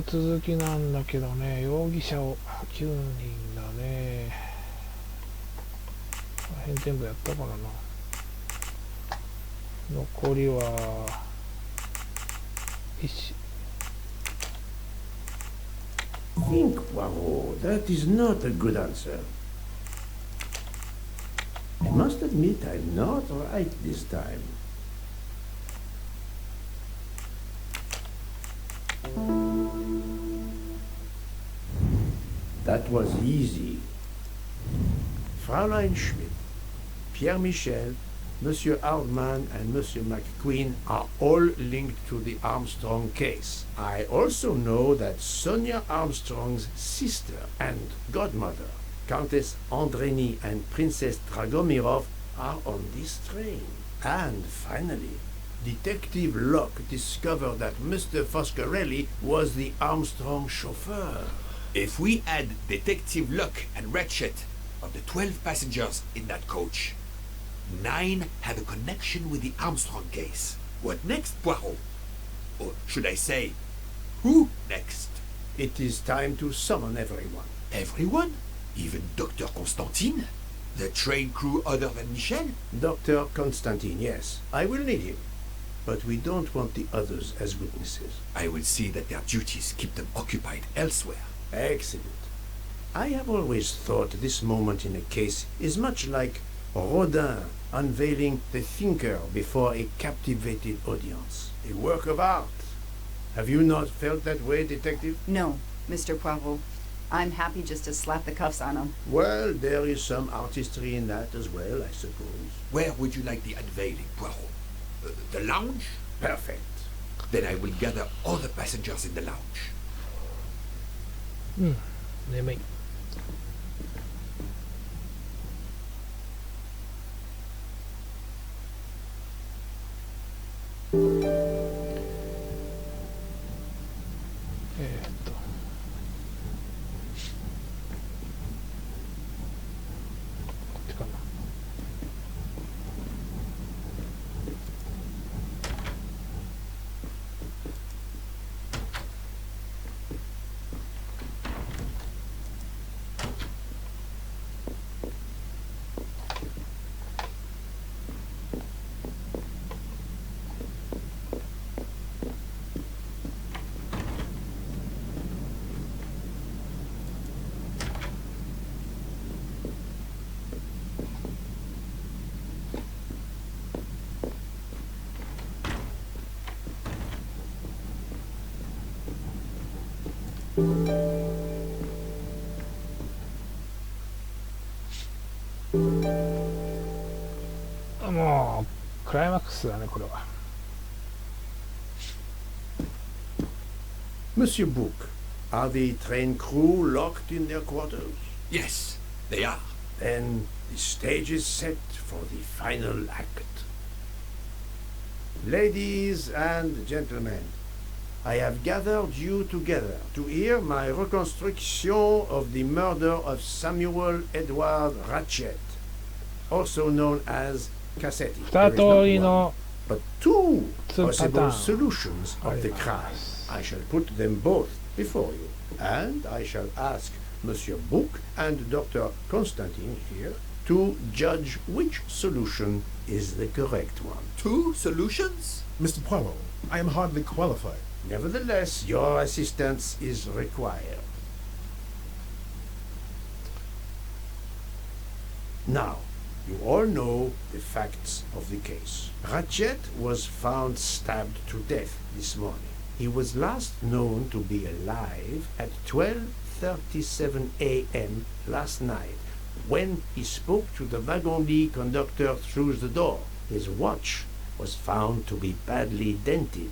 続きなんだけどね、容疑者を9人だね。この辺全部やったからな。残りは1。Think, Poirot, that is not a good answer. I must admit I'm not right this time. That was easy. Fräulein Schmidt, Pierre Michel, Monsieur Hardman and Monsieur McQueen are all linked to the Armstrong case. I also know that Sonia Armstrong's sister and godmother, Countess Andreni and Princess Dragomirov, are on this train. And finally, Detective Locke discovered that Mr. Foscarelli was the Armstrong chauffeur. If we add Detective Locke and Ratchet, of the 12 passengers in that coach, 9 have a connection with the Armstrong case. What next, Poirot? Or should I say, who next? It is time to summon everyone. Everyone? Even Dr. Constantine? The train crew other than Michel? Dr. Constantine, yes. I will need him. But we don't want the others as witnesses. I will see that their duties keep them occupied elsewhere. Excellent. I have always thought this moment in a case is much like Rodin unveiling the thinker before a captivated audience. A work of art. Have you not felt that way, Detective? No, Mr. Poirot. I'm happy just to slap the cuffs on him. Well, there is some artistry in that as well, I suppose. Where would you like the unveiling, Poirot? The lounge? Perfect. Then I will gather all the passengers in the lounge. 眠い。こっちかな。もうクライマックスだねこれは。Monsieur Book, are the train crew locked in their quarters? Yes, they are. Then the stage is set for the final act. Ladies and gentlemen, I have gathered you together to hear my reconstruction of the murder of Samuel Edward Ratchet, also known as Cassetti. There is not one, but two possible solutions of the crime. I shall put them both before you, and I shall ask Monsieur Book and Dr. Constantine here to judge which solution is the correct one. 2 solutions? Mr. Poirot, I am hardly qualified. Nevertheless, your assistance is required. Now, you all know the facts of the case. Ratchet was found stabbed to death this morning. He was last known to be alive at 12:37 a.m. last night when he spoke to the wagon-lit conductor through the door. His watch was found to be badly dented,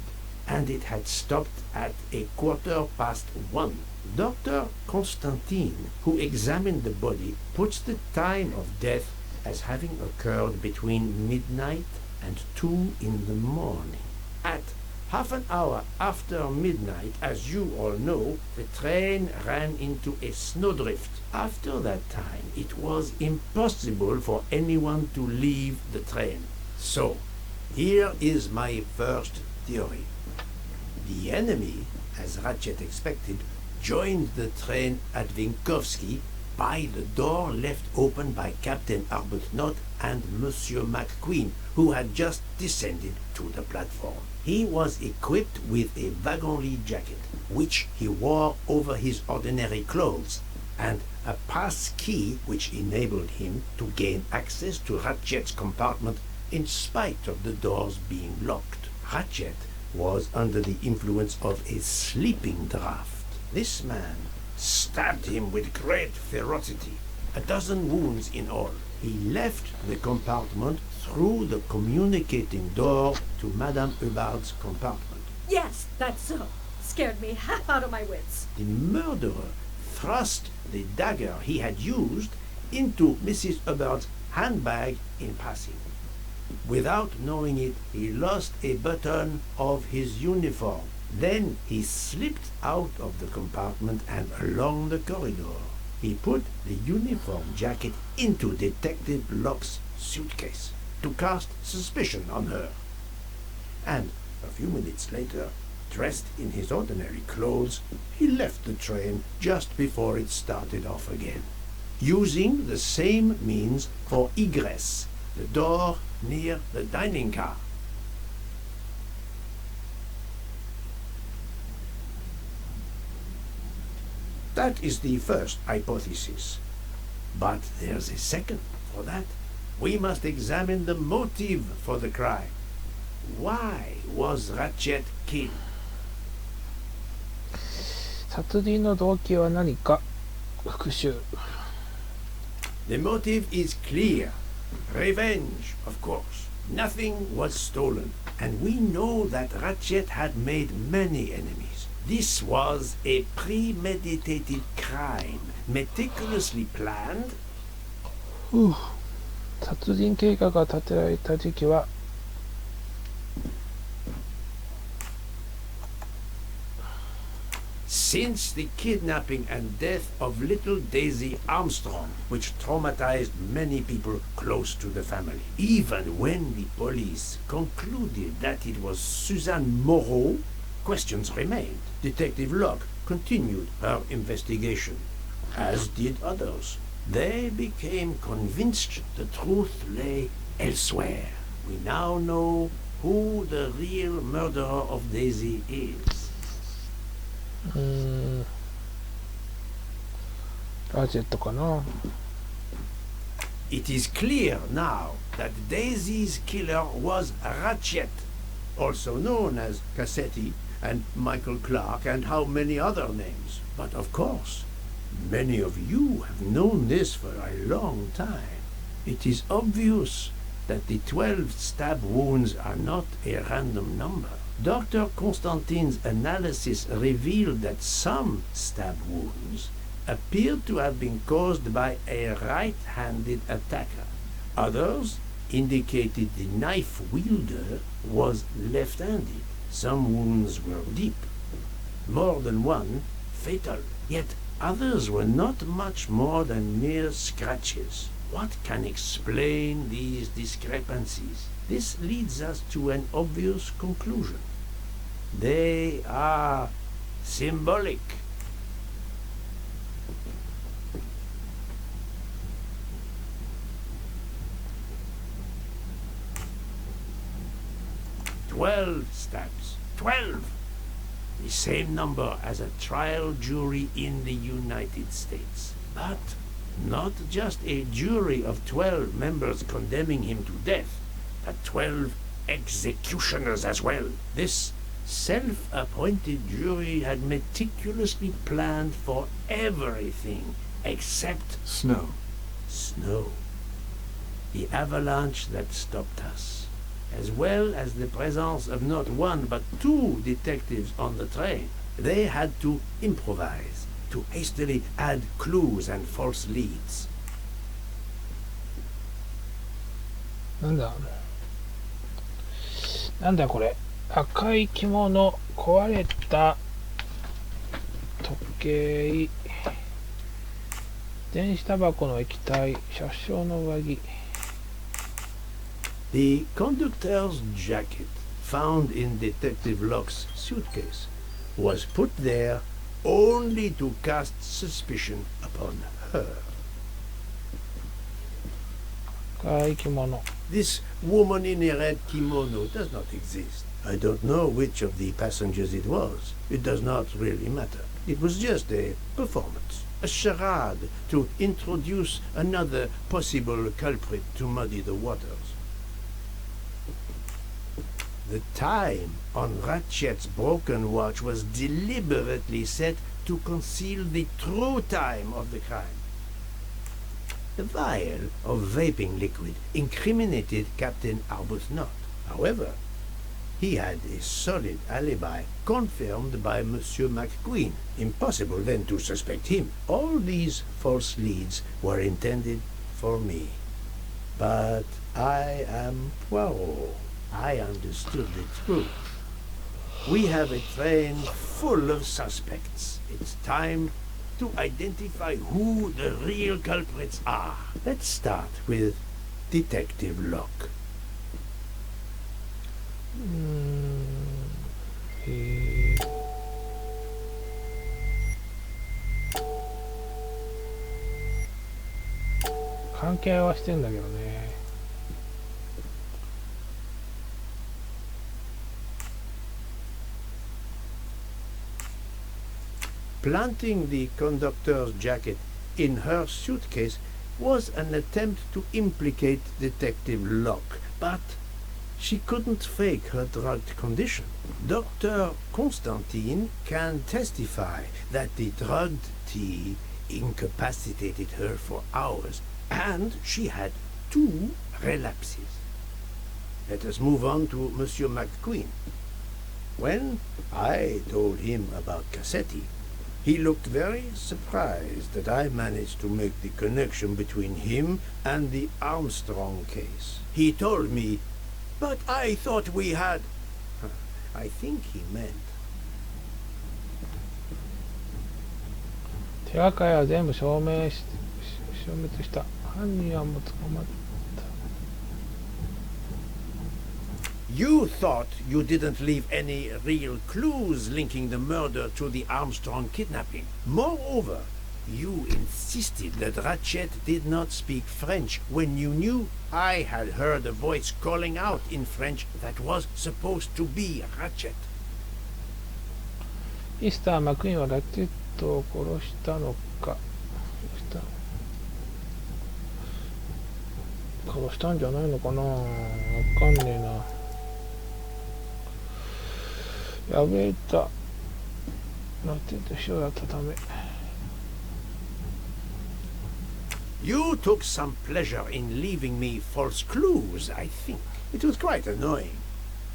and it had stopped at 1:15. Dr. Constantine, who examined the body, puts the time of death as having occurred between midnight and 2 in the morning. At half an hour after midnight, as you all know, the train ran into a snowdrift. After that time, it was impossible for anyone to leave the train. So, here is my first theory. The enemy, as Ratchet expected, joined the train at Vinkovsky by the door left open by Captain Arbuthnot and Monsieur McQueen, who had just descended to the platform. He was equipped with a wagon-lit jacket, which he wore over his ordinary clothes, and a pass key which enabled him to gain access to Ratchet's compartment in spite of the doors being locked. Ratchet was under the influence of a sleeping draft. This man stabbed him with great ferocity, 12 wounds in all. He left the compartment through the communicating door to Madame Hubbard's compartment. Yes, that's so. Scared me half out of my wits. The murderer thrust the dagger he had used into Mrs. Hubbard's handbag in passing. Without knowing it, he lost a button of his uniform. Then he slipped out of the compartment and along the corridor. He put the uniform jacket into Detective Locke's suitcase to cast suspicion on her. And a few minutes later, dressed in his ordinary clothes, he left the train just before it started off again, using the same means for egress, the door near the dining car. That is the first hypothesis. But there's a second for that. We must examine the motive for the crime. Why was Ratchet killed? 殺人の動機は何か。復讐。The motive is clear. Revenge, of course. Nothing was stolen, and we know that Ratchet had made many enemies. This was a premeditated crime, meticulously planned. 殺人計画が立てられた時期はSince the kidnapping and death of little Daisy Armstrong, which traumatized many people close to the family. Even when the police concluded that it was Suzanne Moreau, questions remained. Detective Locke continued her investigation, as did others. They became convinced the truth lay elsewhere. We now know who the real murderer of Daisy is. ラジェットかな。 It is clear now that Daisy's killer was Ratchet, also known as Cassetti and Michael Clark and how many other names. But of course, many of you have known this for a long time. It is obvious that the 12 stab wounds are not a random number. Dr. Constantine's analysis revealed that some stab wounds appeared to have been caused by a right-handed attacker. Others indicated the knife wielder was left-handed. Some wounds were deep, more than one fatal, yet others were not much more than mere scratches. What can explain these discrepancies? This leads us to an obvious conclusion. They are symbolic. "12 stabs. 12! The same number as a trial jury in the United States. But not just a jury of 12 members condemning him to death, but 12 executioners as well. This self-appointed jury had meticulously planned for everything except Snow. snow. The avalanche that stopped us, as well as the presence of not one but 2 detectives on the train. They had to improvise, to hastily add clues and false leads. なんだこれ。赤い着物、壊れた時計、電子タバコの液体、車掌の上着。The conductor's jacket found in Detective Locke's suitcase was put there only to cast suspicion upon her. 赤い着物。 This woman in a red kimono does not exist. I don't know which of the passengers it was. It does not really matter. It was just a performance, a charade to introduce another possible culprit to muddy the waters. The time on Ratchet's broken watch was deliberately set to conceal the true time of the crime. The vial of vaping liquid incriminated Captain Arbuthnot. However, he had a solid alibi confirmed by Monsieur McQueen. Impossible then to suspect him. All these false leads were intended for me. But I am Poirot. I understood the truth. We have a train full of suspects. It's time to identify who the real culprits are. Let's start with Detective Locke. 関係はしてんだけどね。Planting the conductor's jacket in her suitcase was an attempt to implicate Detective Locke, but she couldn't fake her drugged condition. Dr. Constantine can testify that the drugged tea incapacitated her for hours, and she had 2 relapses. Let us move on to Monsieur McQueen. When I told him about Cassetti, he looked very surprised that I managed to make the connection between him and the Armstrong case. He told me, "But I thought we had..." I think he meant. 手がかりは全部消滅した。犯人はもう捕まった。 You thought you didn't leave any real clues linking the murder to the Armstrong kidnapping. Moreover, you insisted that Ratchet did not speak French when you knew I had heard a voice calling out in French that was supposed to be Ratchet. ミスター・マクイーンはラチェットを殺したのか。殺したんじゃないのかな。わかんねえな。 破れたラテンと塩だったため You took some pleasure in leaving me false clues, I think. It was quite annoying.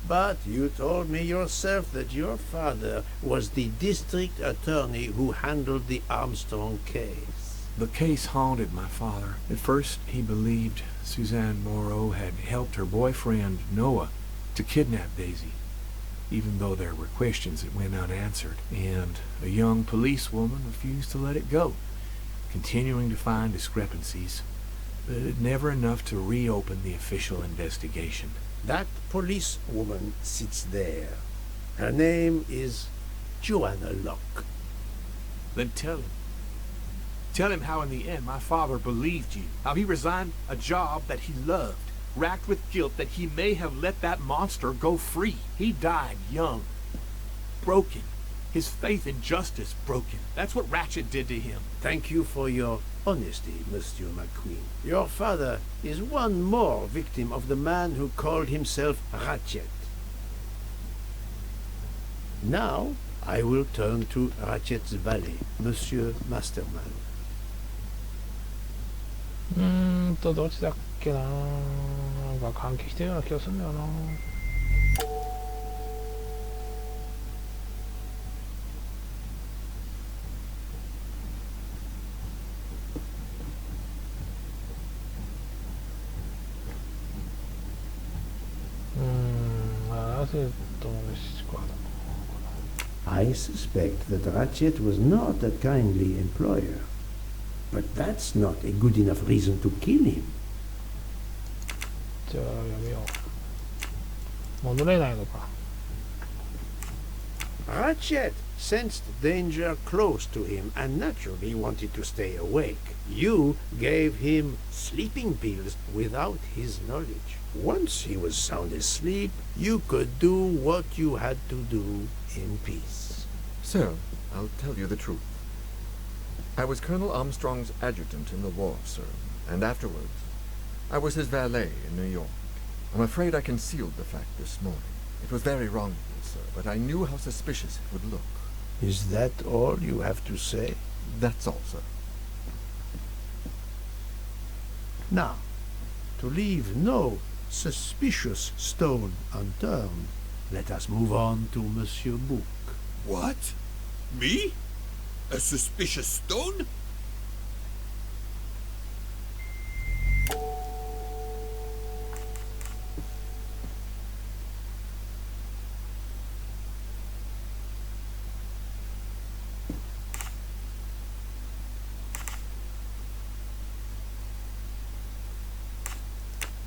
But you told me yourself that your father was the district attorney who handled the Armstrong case. The case haunted my father. At first, he believed Suzanne Moreau had helped her boyfriend, Noah, to kidnap Daisy, even though there were questions that went unanswered, and a young policewoman refused to let it go, continuing to find discrepancies, but never enough to reopen the official investigation. That policewoman sits there. Her name is Joanna Locke. Then tell him. Tell him how in the end my father believed you, how he resigned a job that he loved, racked with guilt that he may have let that monster go free. He died young, broken, his faith in justice broken. That's what Ratchet did to him. Thank you for your honesty, Monsieur McQueen. Your father is one more victim of the man who called himself Ratchet. Now I will turn to Ratchet's valet, Monsieur Masterman. どっちだっけな。なんか関係してるような気がするんだよな。ラセットのシコだ。 I suspect that Ratchet was not a kindly employer, but that's not a good enough reason to kill him. じゃあやめよ戻れないのか。 Ratchet sensed danger close to him and naturally wanted to stay awake. You gave him sleeping pills without his knowledge. Once he was sound asleep, you could do what you had to do in peace. Sir, I'll tell you the truth. I was Colonel Armstrong's adjutant in the war, sir, and afterwards, I was his valet in New York. I'm afraid I concealed the fact this morning. It was very wrong of me, sir, but I knew how suspicious it would look. Is that all you have to say? That's all, sir. Now, to leave no suspicious stone unturned, let us move on to Monsieur Book. What? Me? A suspicious stone?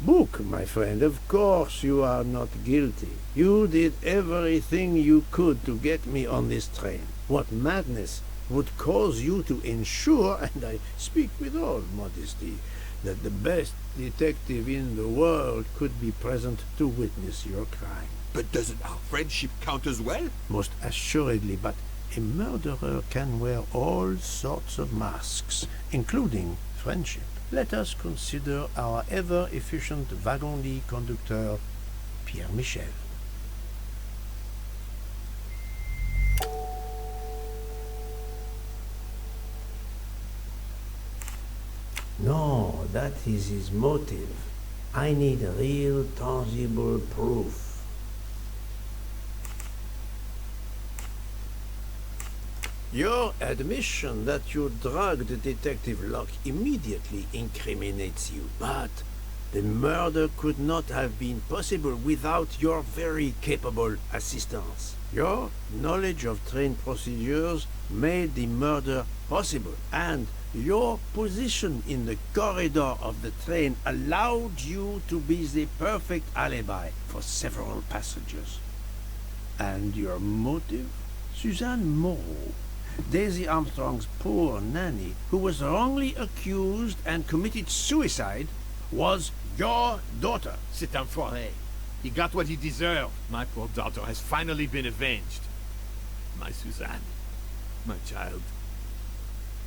Book, my friend, of course you are not guilty. You did everything you could to get me on this train. What madness would cause you to ensure, and I speak with all modesty, that the best detective in the world could be present to witness your crime? But doesn't our friendship count as well? Most assuredly, but a murderer can wear all sorts of masks, including friendship. Let us consider our ever-efficient wagon-lit conductor, Pierre Michel. No, that is his motive. I need real, tangible proof. Your admission that you drugged Detective Locke immediately incriminates you, but the murder could not have been possible without your very capable assistance. Your knowledge of train procedures made the murder possible, and your position in the corridor of the train allowed you to be the perfect alibi for several passengers. And your motive? Suzanne Moreau, Daisy Armstrong's poor nanny, who was wrongly accused and committed suicide, was your daughter. C'est un foiré. He got what he deserved. My poor daughter has finally been avenged. My Suzanne. My child.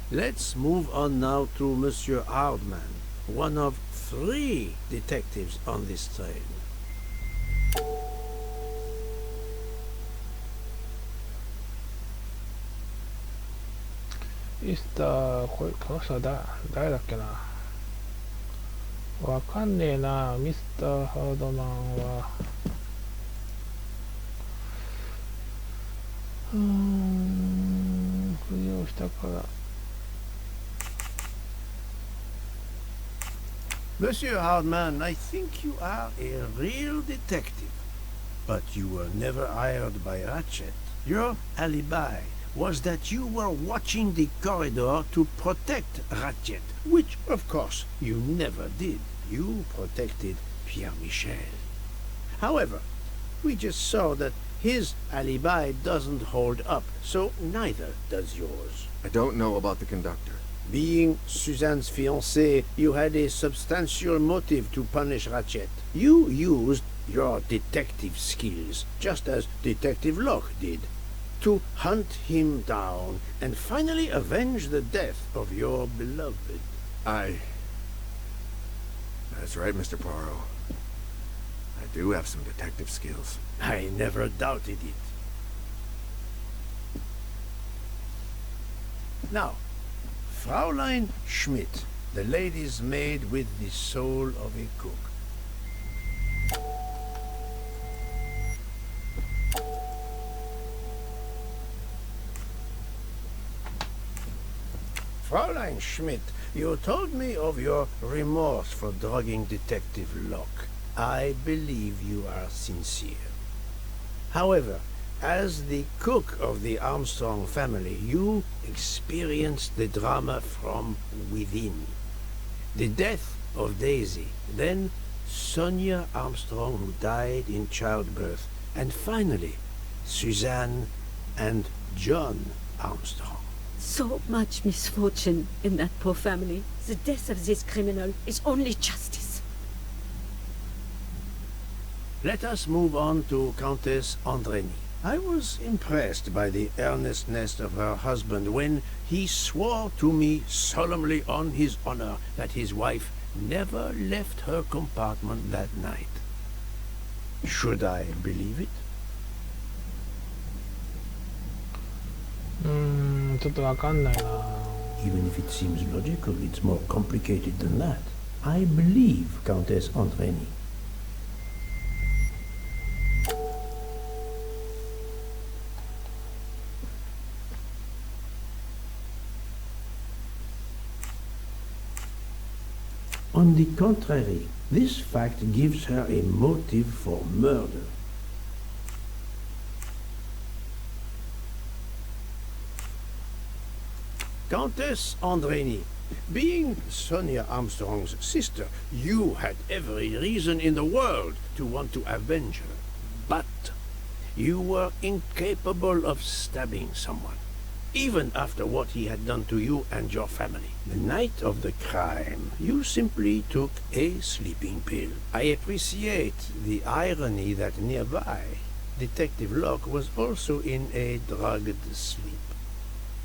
Let's move on now to Monsieur Hardman, one of 3 detectives on this train.この人は誰だっけな。わかんねえな。ミスター・ハードマンは浮上したから。Monsieur Hardman, I think you are a real detective, but you were never hired by Ratchet. Your alibi was that you were watching the corridor to protect Ratchet, which, of course, you never did. You protected Pierre Michel. However, we just saw that his alibi doesn't hold up, so neither does yours. I don't know about the conductor. Being Suzanne's fiancé, you had a substantial motive to punish Ratchet. You used your detective skills, just as Detective Locke did, to hunt him down and finally avenge the death of your beloved. That's right, Mr. Poirot. I do have some detective skills. I never doubted it. Now, Fraulein Schmidt, the lady's maid with the soul of a cook. Fraulein Schmidt, you told me of your remorse for drugging Detective Locke. I believe you are sincere. However, as the cook of the Armstrong family, you experienced the drama from within. The death of Daisy, then Sonia Armstrong, who died in childbirth, and finally, Suzanne and John Armstrong. So much misfortune in that poor family. The death of this criminal is only justice. Let us move on to Countess Andreni. I was impressed by the earnestness of her husband when he swore to me solemnly on his honor that his wife never left her compartment that night. Should I believe it? ちょっとわかんないな。 Even if it seems logical, it's more complicated than that. I believe Countess Andreni. On the contrary, this fact gives her a motive for murder. Countess Andreni, being Sonia Armstrong's sister, you had every reason in the world to want to avenge her. But you were incapable of stabbing someone, even after what he had done to you and your family. The night of the crime, you simply took a sleeping pill. I appreciate the irony that nearby, Detective Locke was also in a drugged sleep.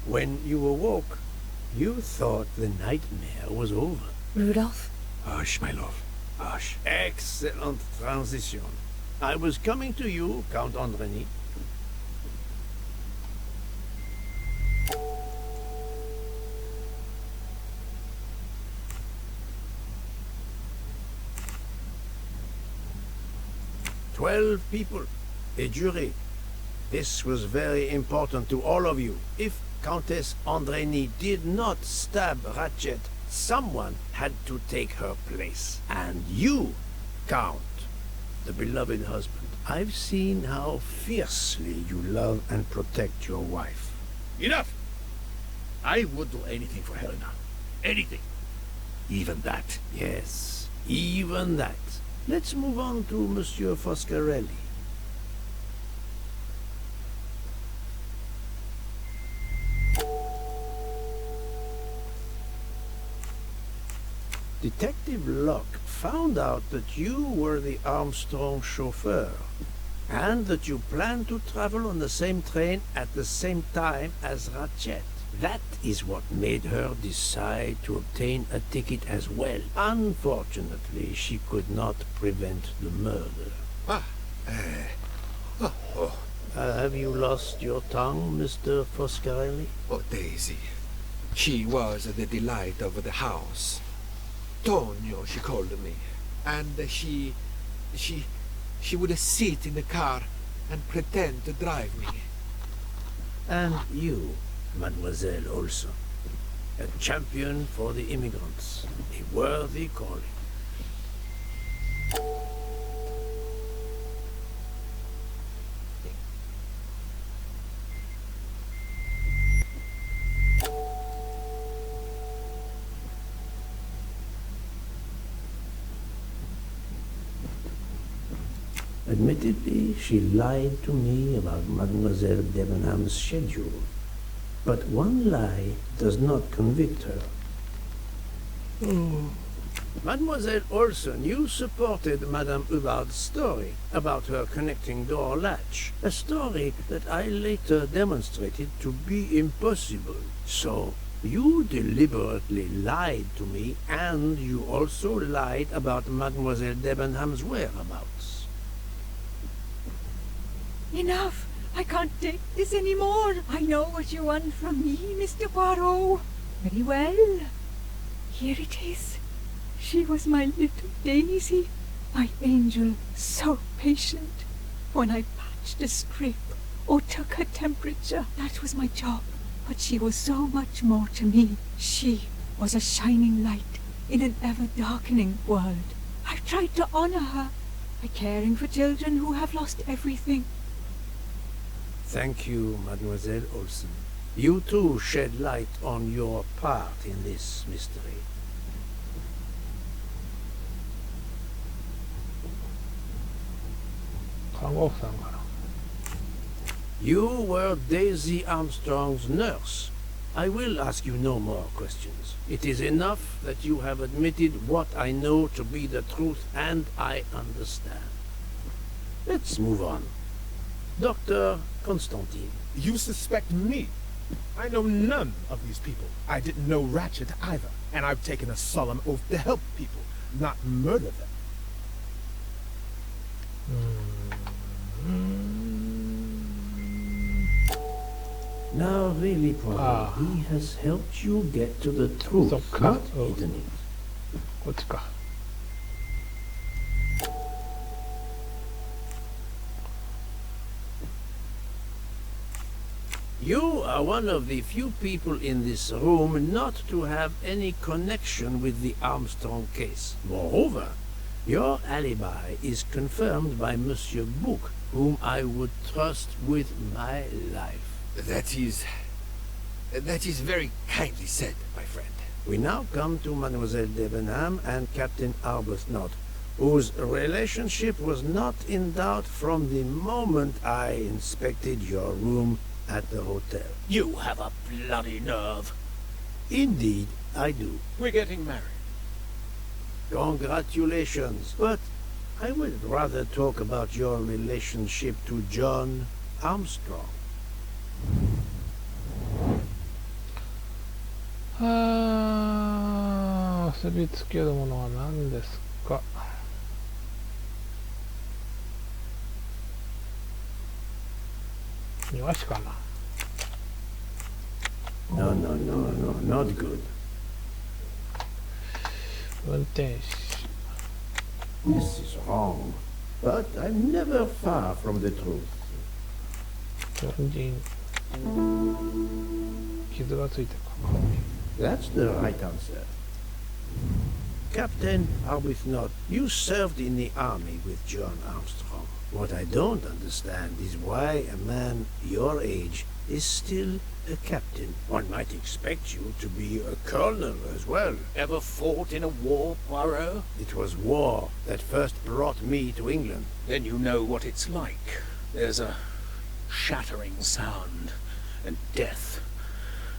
When you awoke, you thought the nightmare was over. Rudolph? Hush, my love. Hush. Excellent transition. I was coming to you, Count Andreni. "12 people, a jury. This was very important to all of you. If Countess Andreni did not stab Ratchet, someone had to take her place. And you, Count, the beloved husband. I've seen how fiercely you love and protect your wife." Enough! I would do anything for Helena. Anything. Even that. Yes, even that. Let's move on to Monsieur Foscarelli. Detective Locke found out that you were the Armstrong chauffeur, and that you planned to travel on the same train at the same time as Ratchet. That is what made her decide to obtain a ticket as well. Unfortunately, she could not prevent the murder. Have you lost your tongue, Mr. Foscarelli? Oh, Daisy. She was the delight of the house. Tonio, she called me. And she would sit in the car and pretend to drive me. And you, Mademoiselle Olson, a champion for the immigrants, a worthy calling. Admittedly, she lied to me about Mademoiselle Debenham's schedule. But one lie does not convict her. Mademoiselle Olson, you supported Madame Hubbard's story about her connecting door latch, a story that I later demonstrated to be impossible. So, you deliberately lied to me, and you also lied about Mademoiselle Debenham's whereabouts. Enough! I can't take this anymore. I know what you want from me, Mr. Poirot. Very well. Here it is. She was my little Daisy, my angel, so patient. When I patched a scrape or took her temperature, that was my job. But she was so much more to me. She was a shining light in an ever-darkening world. I've tried to honor her by caring for children who have lost everything. Thank you, Mademoiselle Olson. You too shed light on your part in this mystery. 番号さんかな。 You were Daisy Armstrong's nurse. I will ask you no more questions. It is enough that you have admitted what I know to be the truth, and I understand. Let's move on. Dr. Constantine. You suspect me? I know none of these people. I didn't know Ratchet either, and I've taken a solemn oath to help people, not murder them. Now really, Poirot, he has helped you get to the truth, not hidden it. こっちか。You are one of the few people in this room not to have any connection with the Armstrong case. Moreover, your alibi is confirmed by Monsieur Bouc, whom I would trust with my life. That is very kindly said, my friend. We now come to Mademoiselle Debenham and Captain Arbuthnot, whose relationship was not in doubt from the moment I inspected your room at the hotel. You have a bloody nerve. Indeed, I do. We're getting married. Congratulations, but I would rather talk about your relationship to John Armstrong. 結びつけるものは何ですか。庭師かな。 No, not good. 運転手。 This is wrong, but I'm never far from the truth. 粉塵。傷がついてるか。 That's the right answer. Captain Arbuthnot, you served in the army with John Armstrong. What I don't understand is why a man your age is still a captain. One might expect you to be a colonel as well. Ever fought in a war, Poirot? It was war that first brought me to England. Then you know what it's like. There's a shattering sound, and death,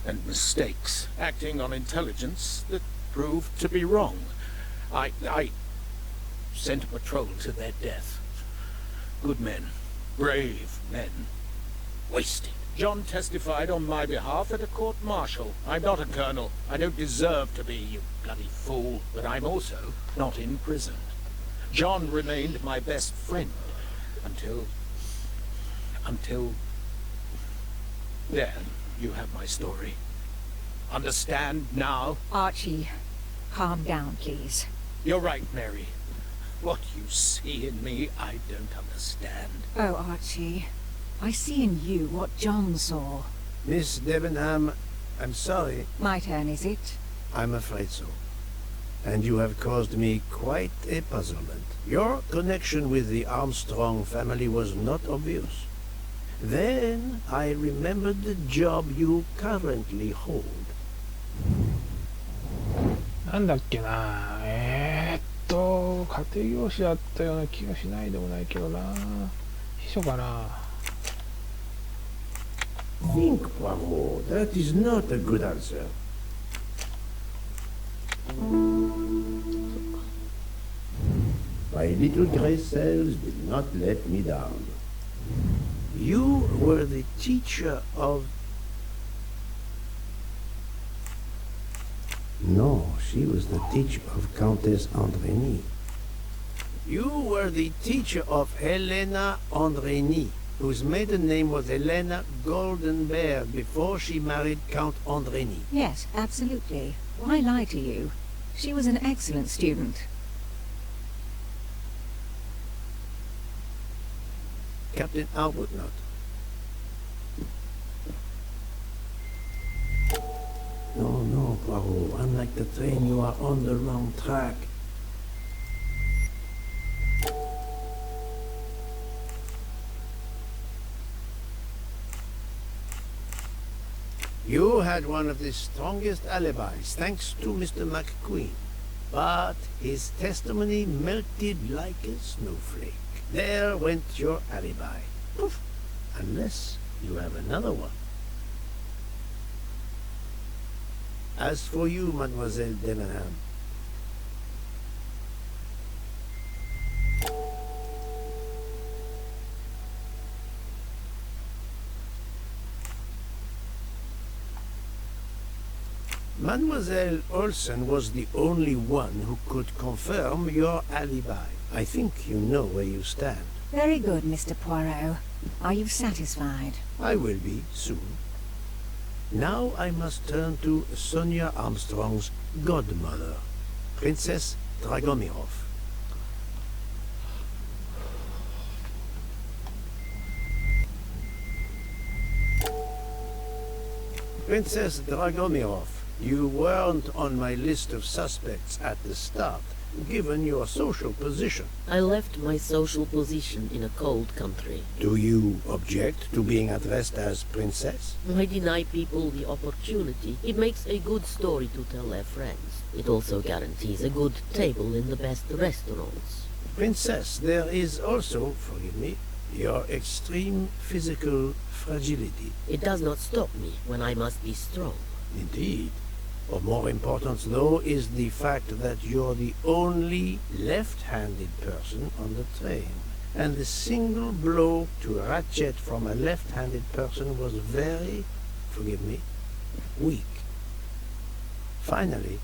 and mistakes, acting on intelligence that proved to be wrong. I sent a patrol to their death. Good men, brave men, wasted. John testified on my behalf at a court-martial. I'm not a colonel. I don't deserve to be, you bloody fool. But I'm also not imprisoned. John remained my best friend until... There, you have my story. Understand now? Archie, calm down, please. You're right, Mary. What you see in me, I don't understand. Oh, Archie, I see in you what John saw. Miss Debenham, I'm sorry. My turn, is it? I'm afraid so. And you have caused me quite a puzzlement. Your connection with the Armstrong family was not obvious. Then I remembered the job you currently hold. なんだっけな。家庭教師だったような気がしないでもないけどな。秘書かな。 Think, Poirot. That is not a good answer. My little grey cells did not let me down. You were the teacher of... No, she was the teacher of Countess Andrény. You were the teacher of Helena Andrény, whose maiden name was Helena Goldenberg before she married Count Andrény. Yes, absolutely. Why lie to you? She was an excellent student. Captain Arbuthnot. No, Poirot. Unlike the train, you are on the wrong track. You had one of the strongest alibis, thanks to Mr. McQueen. But his testimony melted like a snowflake. There went your alibi. Poof. Unless you have another one. As for you, Mademoiselle Denham, Mademoiselle Olsen was the only one who could confirm your alibi. I think you know where you stand. Very good, Mr. Poirot. Are you satisfied? I will be soon. Now I must turn to Sonia Armstrong's godmother, Princess Dragomirov. Princess Dragomirov, you weren't on my list of suspects at the start, given your social position. I left my social position in a cold country. Do you object to being addressed as Princess? I deny people the opportunity. It makes a good story to tell their friends. It also guarantees a good table in the best restaurants. Princess, there is also, forgive me, your extreme physical fragility. It does not stop me when I must be strong. Indeed. Of more importance, though, is the fact that you're the only left-handed person on the train. And the single blow to Ratchet from a left-handed person was very, forgive me, weak. Finally,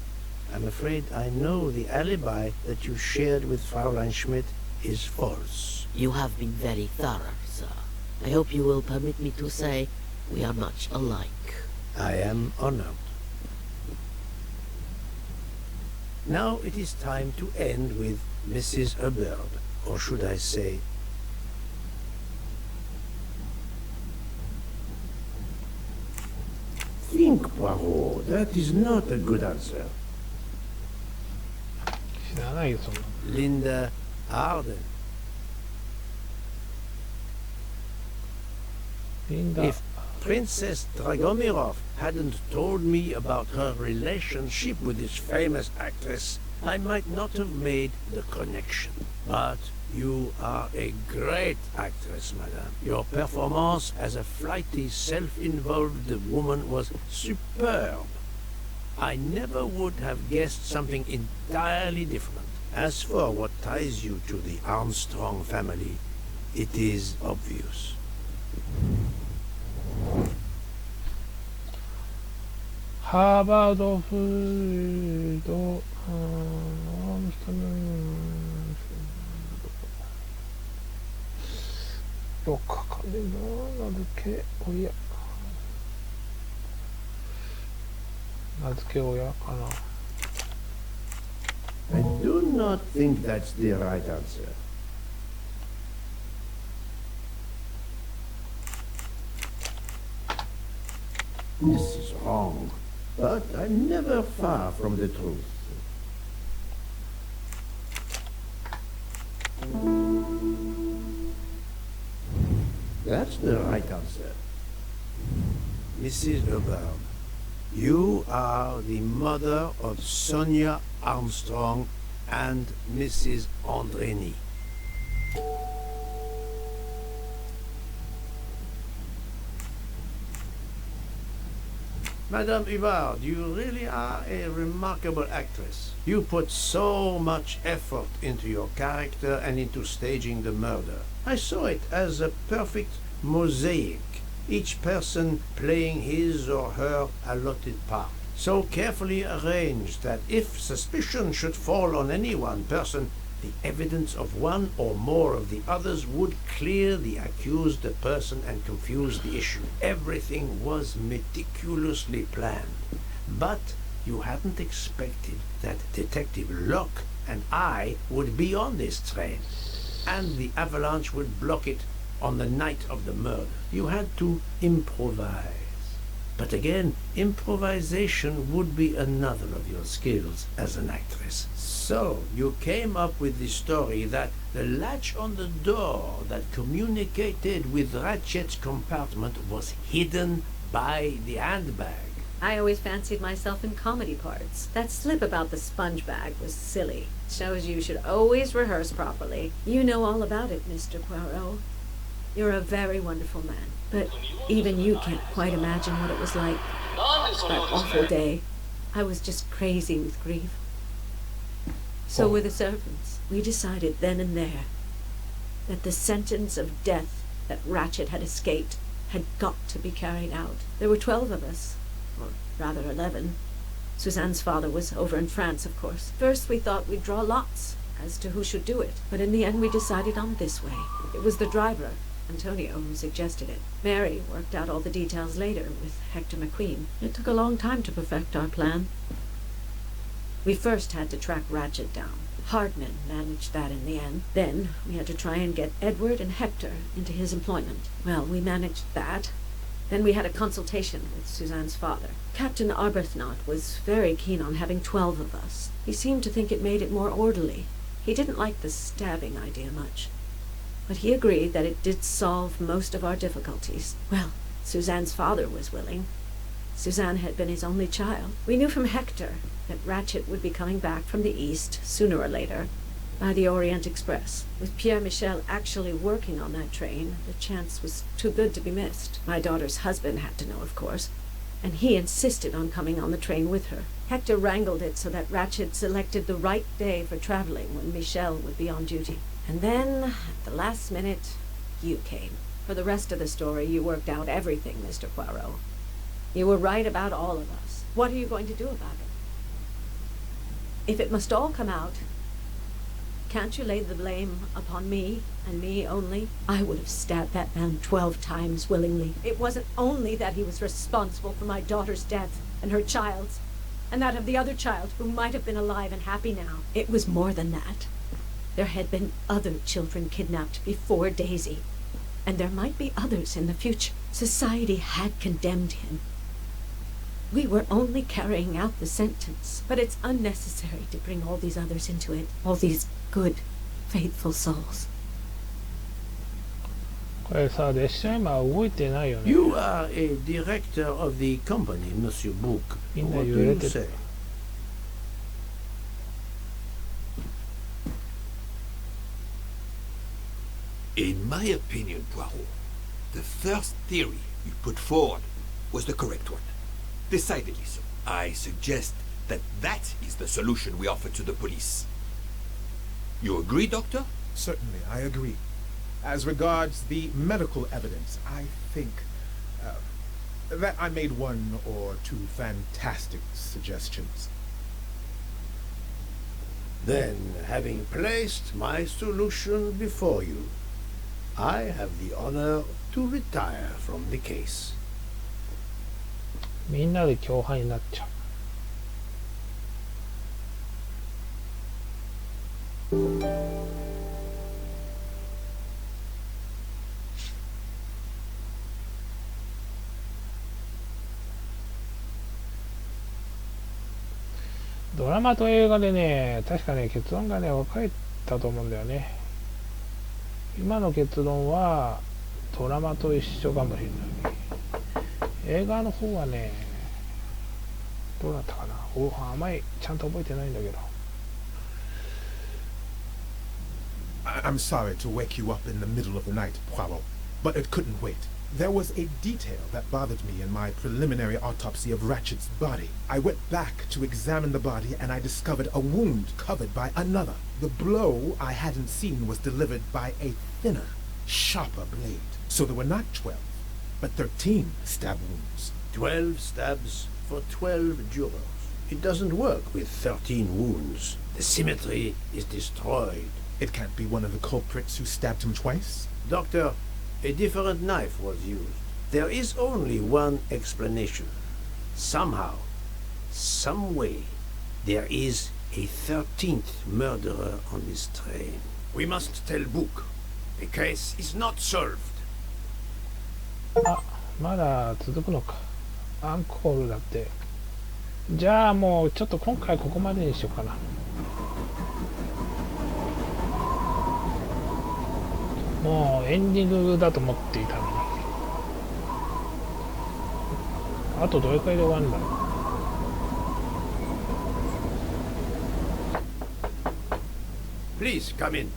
I'm afraid I know the alibi that you shared with Fraulein Schmidt is false. You have been very thorough, sir. I hope you will permit me to say we are much alike. I am honored. Now it is time to end with Mrs. Hubbard, or should I say... Think, Poirot, that is not a good answer. Linda Arden. If Princess Dragomirov hadn't told me about her relationship with this famous actress, I might not have made the connection. But you are a great actress, madame. Your performance as a flighty, self-involved woman was superb. I never would have guessed something entirely different. As for what ties you to the Armstrong family, it is obvious. 하버드どっかかねえな、名付け親かな。I do not think that's the right answer. This is wrong, but I'm never far from the truth. That's the right answer. Mrs. Hubbard, you are the mother of Sonia Armstrong and Mrs. Andreni. Madame Hubbard, you really are a remarkable actress. You put so much effort into your character and into staging the murder. I saw it as a perfect mosaic, each person playing his or her allotted part, so carefully arranged that if suspicion should fall on any one person, the evidence of one or more of the others would clear the accused person and confuse the issue. Everything was meticulously planned. But you hadn't expected that Detective Locke and I would be on this train, and the avalanche would block it on the night of the murder. You had to improvise. But again, improvisation would be another of your skills as an actress. So you came up with the story that the latch on the door that communicated with Ratchet's compartment was hidden by the handbag. I always fancied myself in comedy parts. That slip about the sponge bag was silly. Shows you should always rehearse properly. You know all about it, Mr. Poirot. You're a very wonderful man, but even you can't quite imagine what it was like. That awful day. I was just crazy with grief. So were the servants. We decided then and there that the sentence of death that Ratchet had escaped had got to be carried out. There were 12 of us, or rather 11. Suzanne's father was over in France, of course. First we thought we'd draw lots as to who should do it, but in the end we decided on this way. It was the driver, Antonio, who suggested it. Mary worked out all the details later with Hector McQueen. It took a long time to perfect our plan. We first had to track Ratchet down. Hardman managed that in the end. Then we had to try and get Edward and Hector into his employment. Well, we managed that. Then we had a consultation with Suzanne's father. Captain Arbuthnot was very keen on having 12 of us. He seemed to think it made it more orderly. He didn't like the stabbing idea much. But he agreed that it did solve most of our difficulties. Well, Suzanne's father was willing. Suzanne had been his only child. We knew from Hector that Ratchet would be coming back from the east, sooner or later, by the Orient Express. With Pierre Michel actually working on that train, the chance was too good to be missed. My daughter's husband had to know, of course, and he insisted on coming on the train with her. Hector wrangled it so that Ratchet selected the right day for traveling when Michel would be on duty. And then, at the last minute, you came. For the rest of the story, you worked out everything, Mr. Poirot. You were right about all of us. What are you going to do about it? If it must all come out, can't you lay the blame upon me, and me only? I would have stabbed that man 12 times willingly. It wasn't only that he was responsible for my daughter's death, and her child's, and that of the other child, who might have been alive and happy now. It was more than that. There had been other children kidnapped before Daisy, and there might be others in the future. Society had condemned him. We were only carrying out the sentence, but it's unnecessary to bring all these others into it, all these good, faithful souls. これさ、列車今動いてないよね。 You are a director of the company, Monsieur Book. みんな What 揺 do れ you て say? る。In my opinion, Poirot, the first theory you put forward was the correct one. Decidedly so. I suggest that that is the solution we offer to the police. You agree, Doctor? Certainly, I agree. As regards the medical evidence, I think that I made one or two fantastic suggestions. Then, having placed my solution before you, I have the honor to retire from the case. みんなで共犯になっちゃう。ドラマと映画でね、確かね、結論がね、分かれたと思うんだよね。今の結論はドラマと一緒かもしれない。映画の方はね、どうだったかな。あんまりちゃんと覚えてないんだけど。I'm sorry to wake you up in the middle of the night, Poirot, but it couldn't wait. There was a detail that bothered me in my preliminary autopsy of Ratchet's body. I went back to examine the body and I discovered a wound covered by another. The blow I hadn't seen was delivered by a thinner, sharper blade. So there were not 12, but 13 stab wounds. 12 stabs for 12 jurors. It doesn't work with 13 wounds. The symmetry is destroyed. It can't be one of the culprits who stabbed him twice? Doctor, a different knife was used. There is only one explanation. Somehow, some way, there is a 13th murderer on this train. We must tell Book. The case is not solved. あ、まだ続くのか。アンコールだって。じゃあもうちょっと今回ここまでにしようかな。もうエンディングだと思っていたのに。あとどれくらいで終わるんだろう。Please come in.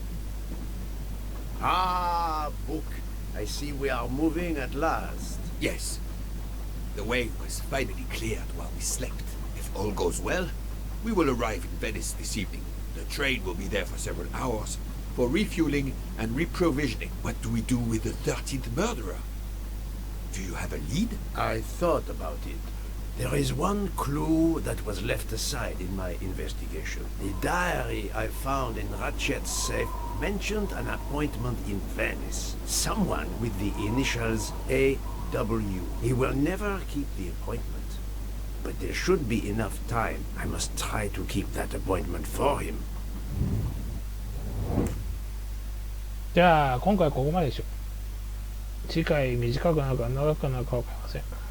Ah, book. I see we are moving at last. Yes. The way was finally cleared while we slept. If all goes well, we will arrive in Venice this evening. The train will be there for several hours for refueling and reprovisioning. What do we do with the 13th murderer? Do you have a lead? I thought about it. There is one clue that was left aside in my investigation. The diary I found in Ratchet's safe mentioned an appointment in Venice. Someone with the initials A.W. He will never keep the appointment. But there should be enough time. I must try to keep that appointment for him. じゃあ今回ここまででしょう。次回短くなるか長くなるか分かりません。